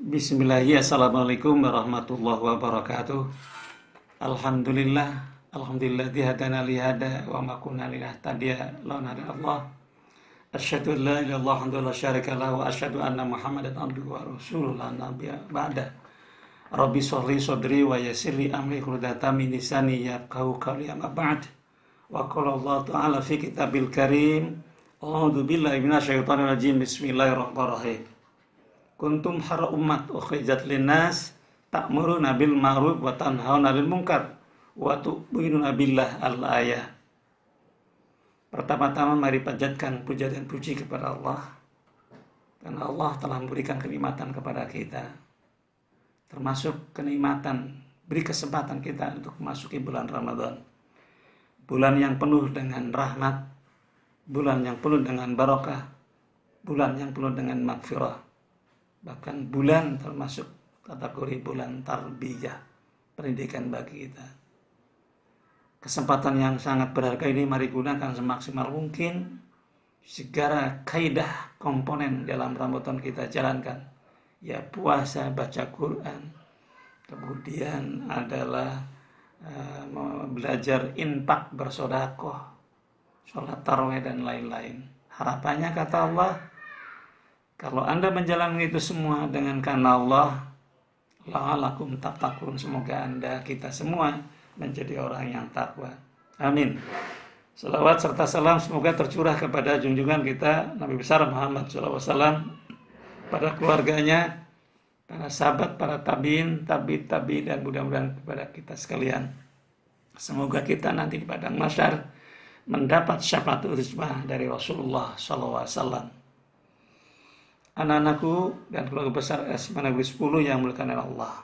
Bismillahirrahmanirrahim. Assalamualaikum warahmatullahi wabarakatuh. Alhamdulillah, alhamdulillah dihadana lihada wa ma kunna linahtadiya laula an Allah. Asyhadu an la ilaha illallah wahdahu la syarika lahu wa asyhadu anna Muhammadan abduhu wa rasuluhu la nabiyya ba'da. Rabbi shrahli sadri wa yassir li amri wahlul min lisani yafqahu qawli amma ba'd. Wa qala Allah ta'ala fi kitabil karim. A'udzu billahi minasyaitonir rajim. Bismillahirrahmanirrahim. Kuntum khairu ummat ukhrijat linnas ta'muruna bil ma'ruf wa tanhauna 'anil munkar wa tu'minuna billah al-ayah. Pertama-tama mari panjatkan puja dan puji kepada Allah, karena Allah telah memberikan kenikmatan kepada kita, termasuk kenikmatan beri kesempatan kita untuk memasuki bulan Ramadan, bulan yang penuh dengan rahmat, bulan yang penuh dengan barokah, bulan yang penuh dengan magfirah, bahkan bulan termasuk kategori bulan tarbiyah, pendidikan bagi kita. Kesempatan yang sangat berharga ini mari gunakan semaksimal mungkin. Segala kaidah komponen dalam Ramadan kita jalankan. Ya, puasa, baca Quran, kemudian adalah belajar infak, bersedekah, sholat tarawih dan lain-lain. Harapannya kata Allah, kalau Anda menjalani itu semua dengan karena Allah, la'alakum tattaqun, semoga Anda, kita semua menjadi orang yang takwa. Amin. Salawat serta salam semoga tercurah kepada junjungan kita Nabi besar Muhammad SAW, pada keluarganya, para sahabat, para tabiin, tabi, dan mudah-mudahan kepada kita sekalian. Semoga kita nanti di padang mahsyar mendapat syafaat uzma dari Rasulullah SAW. Anak-anakku dan keluarga besar SMA Negeri 10 yang dimuliakan oleh Allah.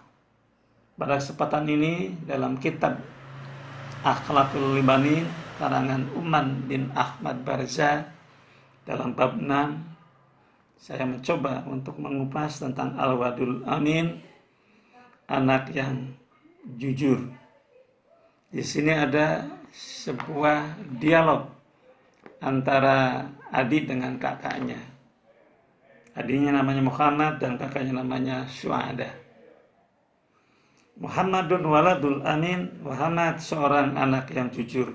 Pada kesempatan ini dalam kitab Akhlaqul Libanin karangan Uman bin Ahmad Barza dalam bab 6, saya mencoba untuk mengupas tentang Al-Wadul Amin, anak yang jujur. Di sini ada sebuah dialog antara adik dengan kakaknya. Adiknya namanya Muhammad dan kakaknya namanya Syuada. Muhammadun waladul amin, Muhammad seorang anak yang jujur.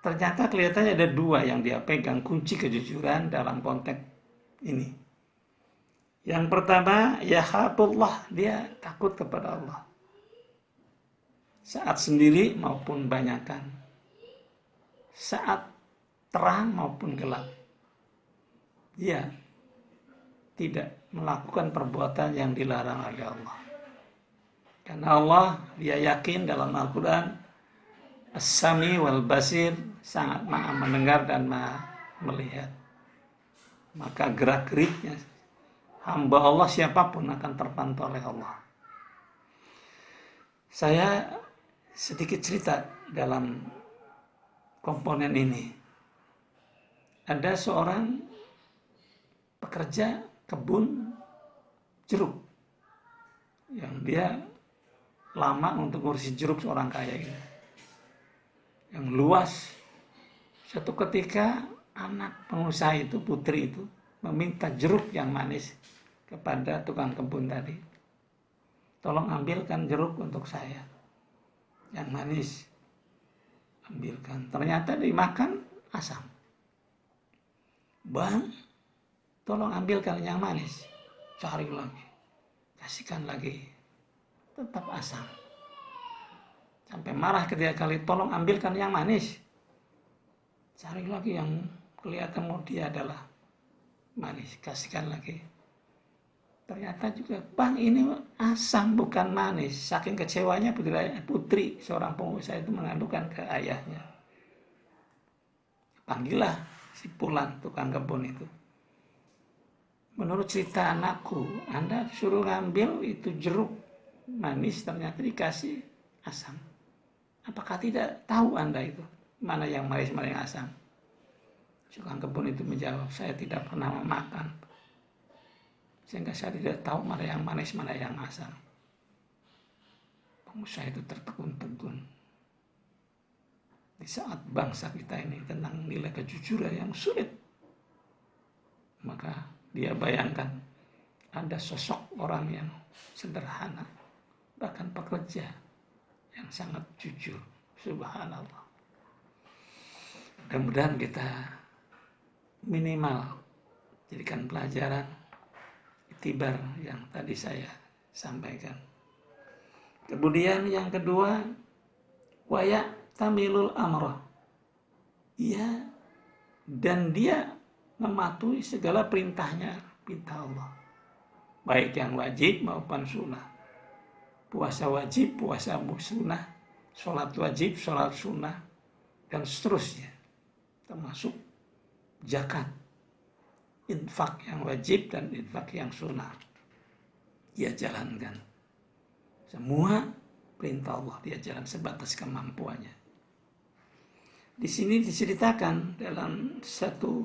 Ternyata kelihatannya ada dua yang dia pegang kunci kejujuran dalam konteks ini. Yang pertama, ya khatullah, dia takut kepada Allah. Saat sendiri maupun banyakan. Saat terang maupun gelap. Dia tidak melakukan perbuatan yang dilarang oleh Allah. Karena Allah, dia yakin dalam Al-Quran, As-Sami wal Basir, sangat maha mendengar dan maha melihat. Maka gerak-geriknya hamba Allah siapapun akan terpantau oleh Allah. Saya sedikit cerita dalam komponen ini. Ada seorang pekerja kebun jeruk yang dia lama untuk ngurusin jeruk, seorang kaya ini yang luas. Suatu ketika anak pengusaha itu, putri itu, meminta jeruk yang manis kepada tukang kebun tadi. Tolong ambilkan jeruk untuk saya yang manis. Ambilkan. Ternyata dimakan asam. Bang, tolong ambilkan yang manis. Cari lagi. Kasihkan lagi. Tetap asam. Sampai marah ketiga kali, tolong ambilkan yang manis. Cari lagi yang kelihatan mau dia adalah manis. Kasihkan lagi. Ternyata juga, bang ini asam bukan manis. Saking kecewanya putri seorang pengusaha itu mengadukan ke ayahnya. Panggillah si Pulan, tukang kebun itu. Menurut cerita anakku, Anda suruh ngambil itu jeruk manis, ternyata dikasih asam. Apakah tidak tahu Anda itu mana yang manis, mana yang asam? Tukang kebun itu menjawab, saya tidak pernah memakan, sehingga saya tidak tahu mana yang manis, mana yang asam. Pengusaha itu tertegun-tegun. Di saat bangsa kita ini tentang nilai kejujuran yang sulit, maka dia bayangkan ada sosok orang yang sederhana, bahkan pekerja yang sangat jujur. Subhanallah. Mudah-mudahan kita minimal jadikan pelajaran itibar yang tadi saya sampaikan. Kemudian yang kedua, waya tamilul amrah. Ya, dan dia mematuhi segala perintahnya, perintah Allah. Baik yang wajib maupun sunnah. Puasa wajib, puasa sunnah. Sholat wajib, sholat sunnah. Dan seterusnya. Termasuk zakat. Infak yang wajib dan infak yang sunnah. Dia jalankan. Semua perintah Allah dia jalan sebatas kemampuannya. Di sini diceritakan dalam satu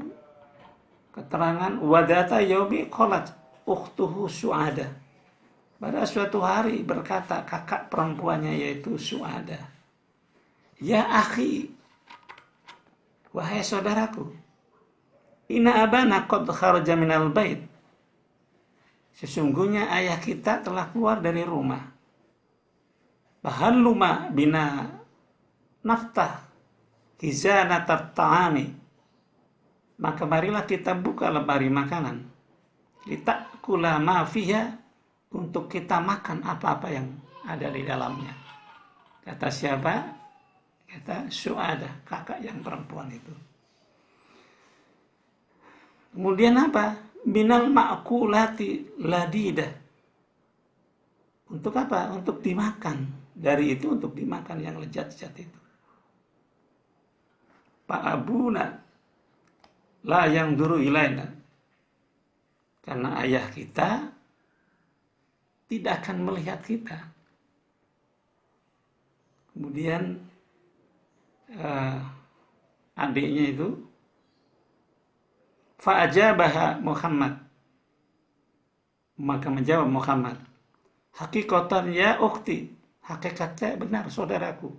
keterangan wadata yaumi qalat ukhtuhu Su'ada. Pada suatu hari berkata kakak perempuannya yaitu Su'ada, ya akhi, wahai saudaraku, inna abana qad kharaja minal bait. Sesungguhnya ayah kita telah keluar dari rumah. Bahalluma bina naftah hizanatat ta'ami. Maka marilah kita buka lemari makanan. Litakula ma fiha, untuk kita makan apa-apa yang ada di dalamnya. Kata siapa? Kata Su'ada, kakak yang perempuan itu. Kemudian apa? Binal ma'kulati ladidah. Untuk apa? Untuk dimakan. Dari itu untuk dimakan yang lezat-lezat itu. Pak abuna la yang duru ilaina. Karena ayah kita tidak akan melihat kita. Kemudian adiknya itu fa'ajabaha Muhammad. Maka menjawab Muhammad, hakikatan ya ukhti, hakikatnya benar saudaraku.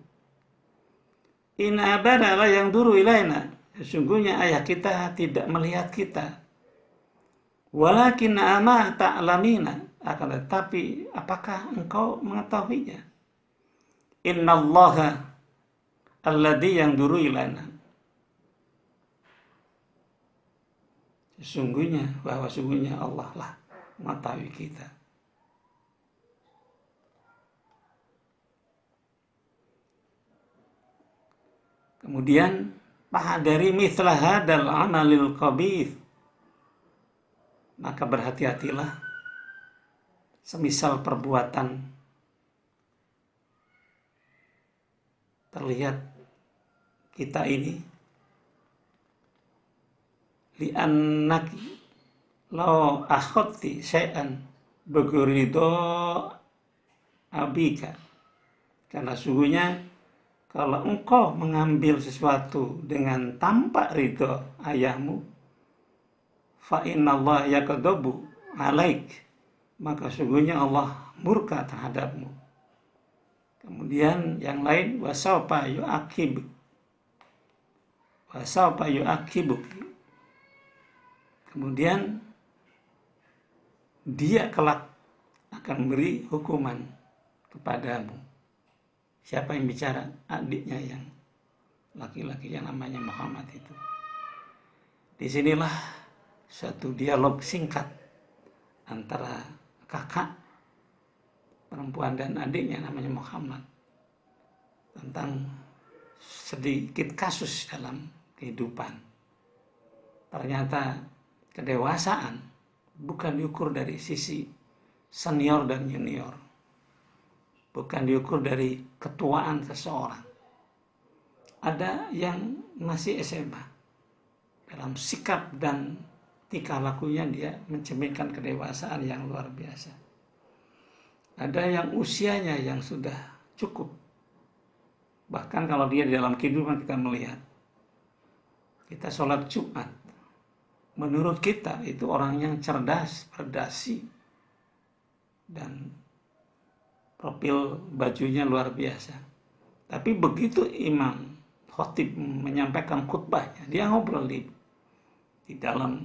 In abana la yang duru ilaina. Sesungguhnya ayah kita tidak melihat kita. Walakin ama ta'lamina. Akan tetapi apakah engkau mengetahuinya? Innallaha alladhi yang duru ilaina. Sesungguhnya Allah lah mengetahui kita. Kemudian pahadari mithla hadal amalil qabith. Maka berhati-hatilah semisal perbuatan terlihat kita ini li'annaki law akhadti syai'an bighairido abika. Karena sungguhnya kalau engkau mengambil sesuatu dengan tanpa ridho ayahmu, fa innallaha yaqdabu alaik, maka sungguhnya Allah murka terhadapmu. Kemudian yang lain wasaufa yu'aqibuk. Kemudian dia kelak akan beri hukuman kepadamu. Siapa yang bicara? Adiknya yang laki-laki yang namanya Muhammad itu. Disinilah suatu dialog singkat antara kakak perempuan dan adiknya namanya Muhammad tentang sedikit kasus dalam kehidupan. Ternyata kedewasaan bukan diukur dari sisi senior dan junior, bukan diukur dari ketuaan seseorang. Ada yang masih SMA, dalam sikap dan tingkah lakunya dia mencerminkan kedewasaan yang luar biasa. Ada yang usianya yang sudah cukup. Bahkan kalau dia di dalam kehidupan kita melihat, kita sholat Jumat, menurut kita itu orang yang cerdas, berdasi, dan profil bajunya luar biasa. Tapi begitu imam khotib menyampaikan khutbahnya, dia ngobrol di dalam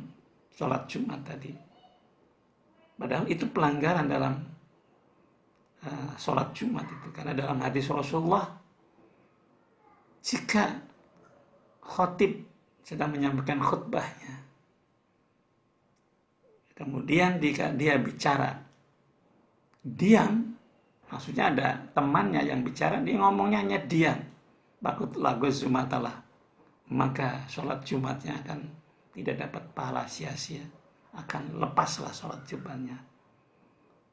sholat Jumat tadi. Padahal itu pelanggaran dalam sholat Jumat itu. Karena dalam hadis Rasulullah, jika khotib sedang menyampaikan khutbahnya, kemudian jika dia bicara diam, maksudnya ada temannya yang bicara, dia ngomongnya hanya diam, bakut lagu Zumatalah, maka sholat Jumatnya akan tidak dapat pahala sia-sia, akan lepaslah sholat Jumatnya.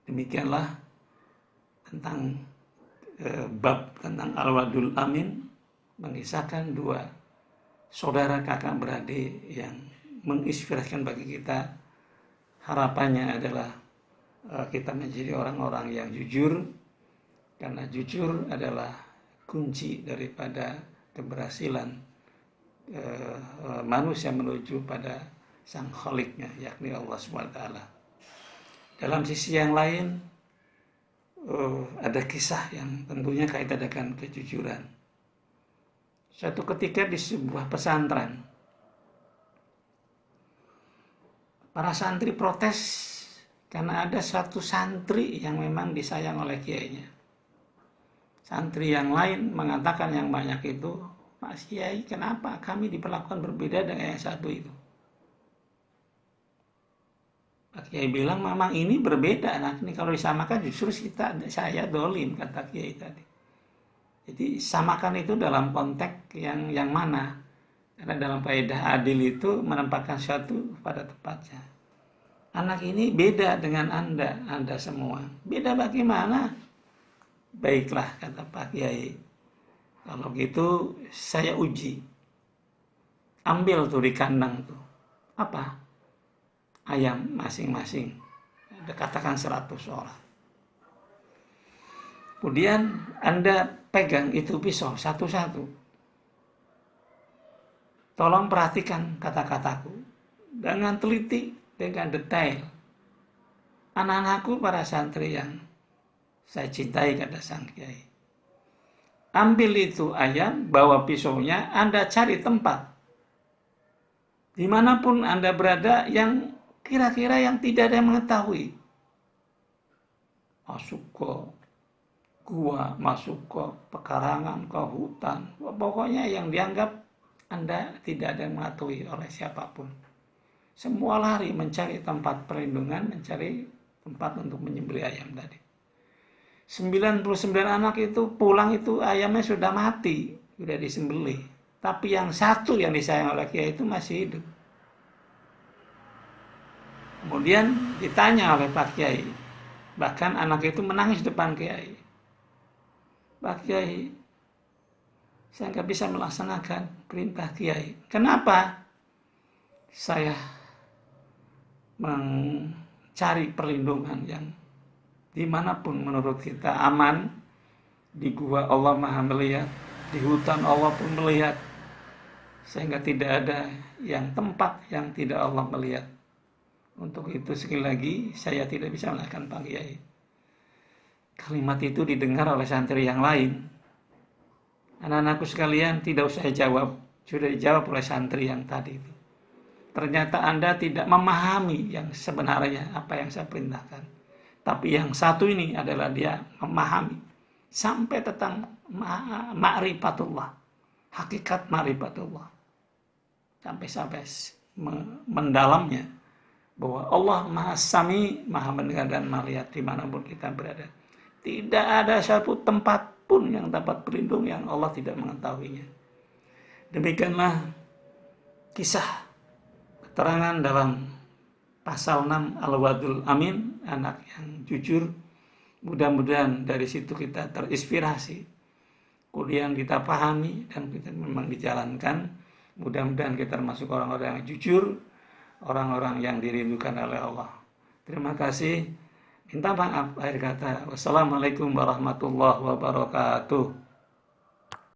Demikianlah tentang bab tentang Al-Wadul Amin, mengisahkan dua saudara kakak beradik yang menginspirasikan bagi kita. Harapannya adalah kita menjadi orang-orang yang jujur, karena jujur adalah kunci daripada keberhasilan manusia menuju pada sang Khaliknya, yakni Allah SWT. Dalam sisi yang lain, ada kisah yang tentunya kaitan dengan kejujuran. Suatu ketika di sebuah pesantren, para santri protes karena ada satu santri yang memang disayang oleh kiainya. Santri yang lain mengatakan yang banyak itu, Mas Kiai, kenapa kami diperlakukan berbeda dengan yang satu itu? Pak Kiai bilang memang ini berbeda. Nah, ini kalau disamakan justru saya dolim, kata Kiai tadi. Jadi samakan itu dalam konteks yang mana? Karena dalam kaidah adil itu menempatkan sesuatu pada tempatnya. Anak ini beda dengan Anda semua. Beda bagaimana? Baiklah, kata Pak Kiai. Kalau gitu saya uji. Ambil tuh di kandang tuh. Apa? Ayam masing-masing. Katakan 100 orang. Kemudian Anda pegang itu pisau satu-satu. Tolong perhatikan kata-kataku dengan teliti, dengan detail. Anak-anakku para santri yang saya cintai, kata sang kiai. Ambil itu ayam, bawa pisaunya, Anda cari tempat. Dimanapun Anda berada yang kira-kira yang tidak ada yang mengetahui. Masuk ke gua, masuk ke pekarangan, ke hutan. Pokoknya yang dianggap Anda tidak ada yang mengetahui oleh siapapun. Semua lari mencari tempat perlindungan, mencari tempat untuk menyembelih ayam tadi. 99 anak itu pulang itu ayamnya sudah mati, sudah disembelih. Tapi yang satu yang disayang oleh kiai itu masih hidup. Kemudian ditanya oleh Pak Kiai, bahkan anak itu menangis depan Kiai. Pak Kiai, saya nggak bisa melaksanakan perintah Kiai. Kenapa? Saya mencari perlindungan yang dimanapun menurut kita aman. Di gua Allah Maha melihat, di hutan Allah pun melihat, sehingga tidak ada yang tempat yang tidak Allah melihat. Untuk itu sekali lagi saya tidak bisa melakukan Pak Kiai. Kalimat itu didengar oleh santri yang lain. Anak-anakku sekalian, tidak usah jawab, sudah dijawab oleh santri yang tadi itu. Ternyata Anda tidak memahami yang sebenarnya apa yang saya perintahkan. Tapi yang satu ini adalah dia memahami sampai tentang ma'rifatullah, hakikat ma'rifatullah. Sampai mendalamnya bahwa Allah Maha Sami, Maha mendengar dan melihat dimanapun kita berada. Tidak ada satu tempat pun yang dapat berlindung yang Allah tidak mengetahuinya. Demikianlah kisah keterangan dalam pasal 6 Al-Wadul Amin, anak yang jujur. Mudah-mudahan dari situ kita terinspirasi, kemudian kita pahami dan kita memang dijalankan. Mudah-mudahan kita termasuk orang-orang yang jujur, orang-orang yang dirindukan oleh Allah. Terima kasih. Minta maaf akhir kata. Wassalamualaikum warahmatullahi wabarakatuh.